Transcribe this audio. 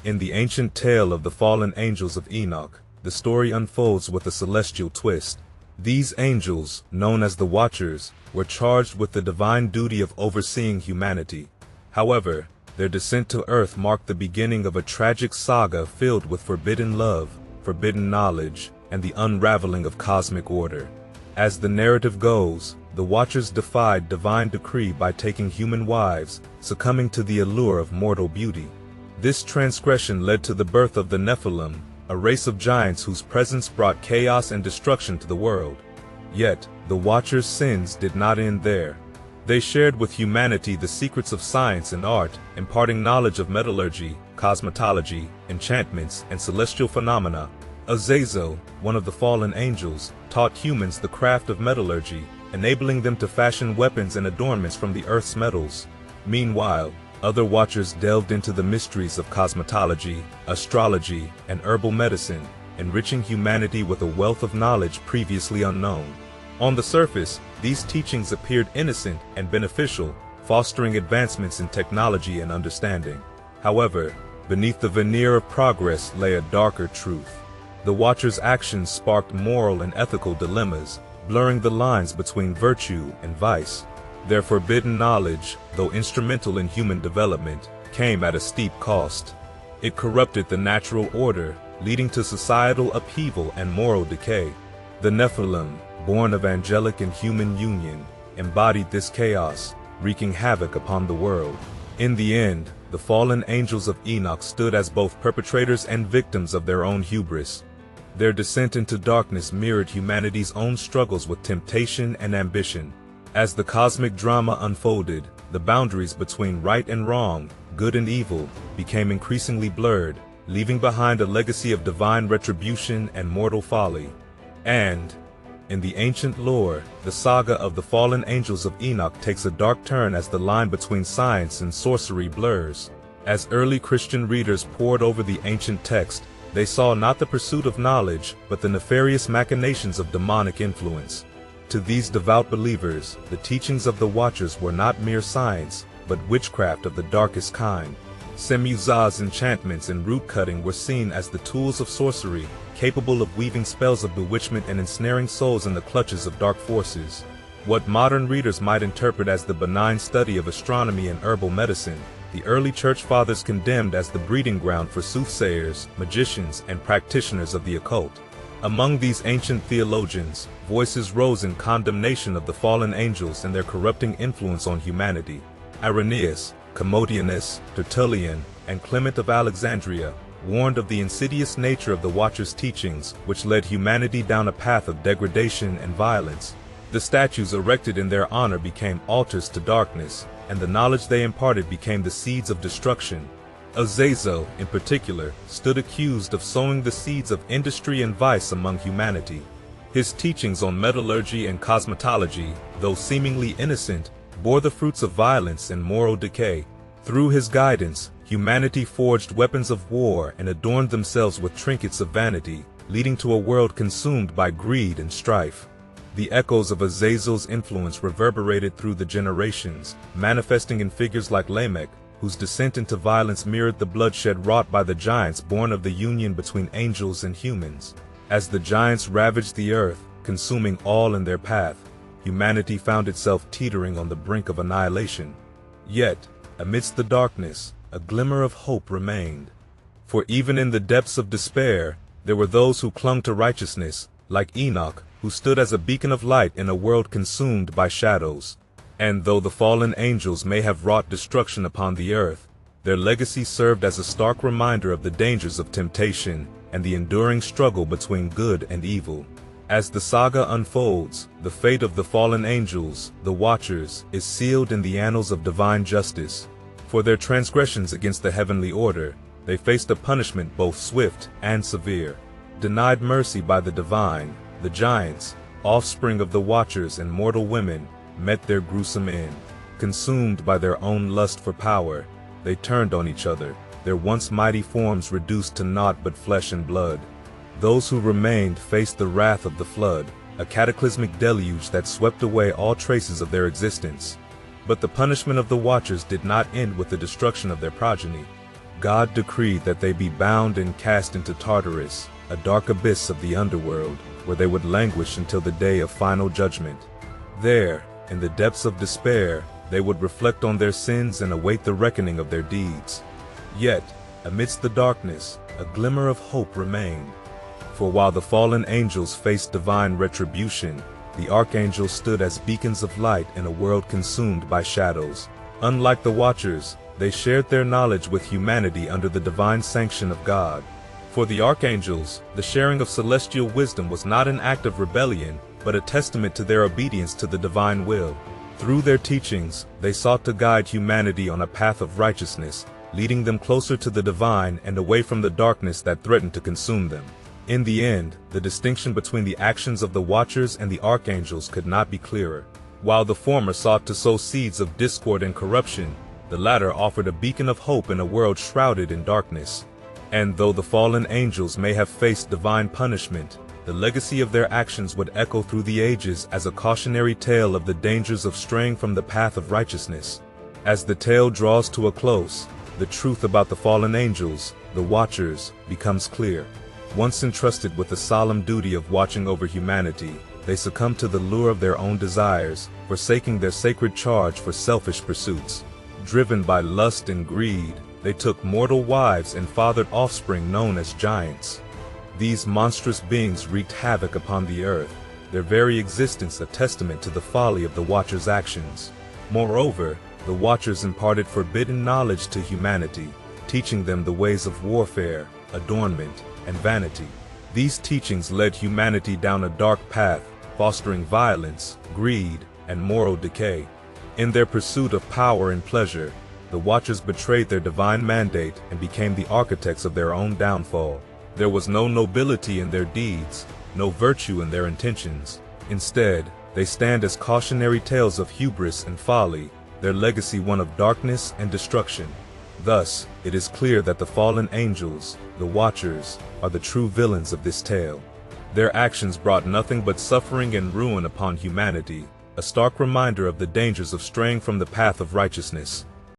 In the ancient tale of the fallen angels of Enoch, the story unfolds with a celestial twist. These angels, known as the Watchers, were charged with the divine duty of overseeing humanity. However, their descent to earth marked the beginning of a tragic saga filled with forbidden love, forbidden knowledge, and the unraveling of cosmic order. As the narrative goes, the Watchers defied divine decree by taking human wives, succumbing to the allure of mortal beauty. This transgression led to the birth of the Nephilim, a race of giants whose presence brought chaos and destruction to the world. Yet, the Watchers' sins did not end there. They shared with humanity the secrets of science and art, imparting knowledge of metallurgy, cosmetology, enchantments, and celestial phenomena. Azazel, one of the fallen angels, taught humans the craft of metallurgy, enabling them to fashion weapons and adornments from the earth's metals. Meanwhile, other Watchers delved into the mysteries of cosmetology, astrology, and herbal medicine, enriching humanity with a wealth of knowledge previously unknown. On the surface, these teachings appeared innocent and beneficial, fostering advancements in technology and understanding. However, beneath the veneer of progress lay a darker truth. The Watchers' actions sparked moral and ethical dilemmas, blurring the lines between virtue and vice. Their forbidden knowledge, though instrumental in human development, came at a steep cost. It corrupted the natural order, leading to societal upheaval and moral decay. The Nephilim, born of angelic and human union, embodied this chaos, wreaking havoc upon the world. In the end, the fallen angels of Enoch stood as both perpetrators and victims of their own hubris. Their descent into darkness mirrored humanity's own struggles with temptation and ambition. As the cosmic drama unfolded, the boundaries between right and wrong, good and evil, became increasingly blurred, leaving behind a legacy of divine retribution and mortal folly. And, in the ancient lore, the saga of the fallen angels of Enoch takes a dark turn as the line between science and sorcery blurs. As early Christian readers pored over the ancient text, they saw not the pursuit of knowledge, but the nefarious machinations of demonic influence. To these devout believers, the teachings of the Watchers were not mere science, but witchcraft of the darkest kind. Semuzah's enchantments and root-cutting were seen as the tools of sorcery, capable of weaving spells of bewitchment and ensnaring souls in the clutches of dark forces. What modern readers might interpret as the benign study of astronomy and herbal medicine, the early church fathers condemned as the breeding ground for soothsayers, magicians, and practitioners of the occult. Among these ancient theologians, voices rose in condemnation of the fallen angels and their corrupting influence on humanity. Irenaeus, Commodianus, Tertullian, and Clement of Alexandria warned of the insidious nature of the Watchers' teachings, which led humanity down a path of degradation and violence. The statues erected in their honor became altars to darkness, and the knowledge they imparted became the seeds of destruction. Azazel, in particular, stood accused of sowing the seeds of industry and vice among humanity. His teachings on metallurgy and cosmetology, though seemingly innocent, bore the fruits of violence and moral decay. Through his guidance, humanity forged weapons of war and adorned themselves with trinkets of vanity, leading to a world consumed by greed and strife. The echoes of Azazel's influence reverberated through the generations, manifesting in figures like Lamech, whose descent into violence mirrored the bloodshed wrought by the giants born of the union between angels and humans. As the giants ravaged the earth, consuming all in their path, humanity found itself teetering on the brink of annihilation. Yet, amidst the darkness, a glimmer of hope remained. For even in the depths of despair, there were those who clung to righteousness, like Enoch, who stood as a beacon of light in a world consumed by shadows. And though the fallen angels may have wrought destruction upon the earth, their legacy served as a stark reminder of the dangers of temptation and the enduring struggle between good and evil. As the saga unfolds, the fate of the fallen angels, the Watchers, is sealed in the annals of divine justice. For their transgressions against the heavenly order, they faced a punishment both swift and severe. Denied mercy by the divine, the giants, offspring of the Watchers and mortal women, met their gruesome end. Consumed by their own lust for power, they turned on each other, their once mighty forms reduced to naught but flesh and blood. Those who remained faced the wrath of the flood, a cataclysmic deluge that swept away all traces of their existence. But the punishment of the Watchers did not end with the destruction of their progeny. God decreed that they be bound and cast into Tartarus, a dark abyss of the underworld, where they would languish until the day of final judgment. There, in the depths of despair, they would reflect on their sins and await the reckoning of their deeds. Yet, amidst the darkness, a glimmer of hope remained. For while the fallen angels faced divine retribution, the archangels stood as beacons of light in a world consumed by shadows. Unlike the Watchers, they shared their knowledge with humanity under the divine sanction of God. For the archangels, the sharing of celestial wisdom was not an act of rebellion, but a testament to their obedience to the divine will. Through their teachings, they sought to guide humanity on a path of righteousness, leading them closer to the divine and away from the darkness that threatened to consume them. In the end, the distinction between the actions of the Watchers and the archangels could not be clearer. While the former sought to sow seeds of discord and corruption, the latter offered a beacon of hope in a world shrouded in darkness. And though the fallen angels may have faced divine punishment, the legacy of their actions would echo through the ages as a cautionary tale of the dangers of straying from the path of righteousness. As the tale draws to a close, the truth about the fallen angels, the Watchers, becomes clear. Once entrusted with the solemn duty of watching over humanity, they succumbed to the lure of their own desires, forsaking their sacred charge for selfish pursuits. Driven by lust and greed, they took mortal wives and fathered offspring known as giants. These monstrous beings wreaked havoc upon the earth, their very existence a testament to the folly of the Watchers' actions. Moreover, the Watchers imparted forbidden knowledge to humanity, teaching them the ways of warfare, adornment, and vanity. These teachings led humanity down a dark path, fostering violence, greed, and moral decay. In their pursuit of power and pleasure, the Watchers betrayed their divine mandate and became the architects of their own downfall. There was no nobility in their deeds, no virtue in their intentions. Instead, they stand as cautionary tales of hubris and folly, their legacy one of darkness and destruction. Thus, it is clear that the fallen angels, the Watchers, are the true villains of this tale. Their actions brought nothing but suffering and ruin upon humanity, a stark reminder of the dangers of straying from the path of righteousness.